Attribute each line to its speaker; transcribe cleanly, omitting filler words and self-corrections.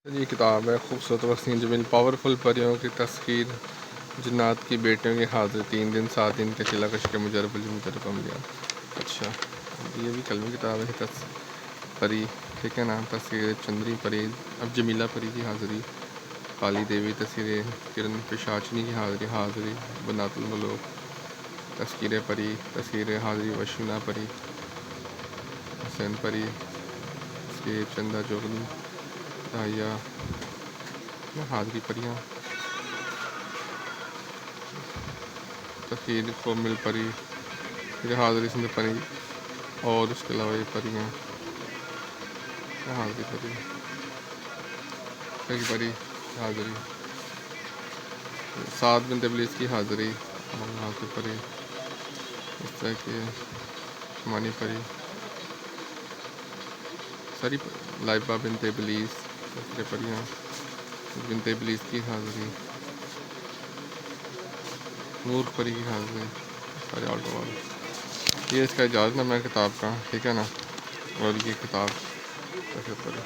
Speaker 1: ये किताब है खूबसूरत वसीम जमील पावरफुल परियों की तस्खीर जन्नात की बेटियों की हाजिर 3 दिन 7 दिन के चिलाकश के मुजरब अमलिया। अच्छा, ये भी कलमी किताब है। परी, ठीक है ना। तस्वीर चंद्री परी, अब जमीला परी की हाज़िरी, काली देवी तस्वीर, किरण पिशाचनी की हाज़िरी बनातुल मलूक, तस्कीर परी, तस्वीर हाज़िरी वशीना परी, हुसैन परी, तस्वीर चंदा जोगनी दाहिया हाज़िरी परियाँ, तस्वीर कोमिल परी, फिर हाज़िरी सिंध परी, और उसके अलावा ये परियाँ हाज़िरी परी, कई परी हाज़िरी, सात बिन तबलीस की हाज़िरी और यहाँ पे परी इस तरह की मानी परी सारी लाइबा बिन तबलीस परियाँ बिन तबलीस की हाज़िरी, नूर परी की हाज़िरी, सारे ऑल ओवर। ये इसका इजाज़तनामा है किताब का, ठीक है ना। और ये किताब कैसे पढ़े।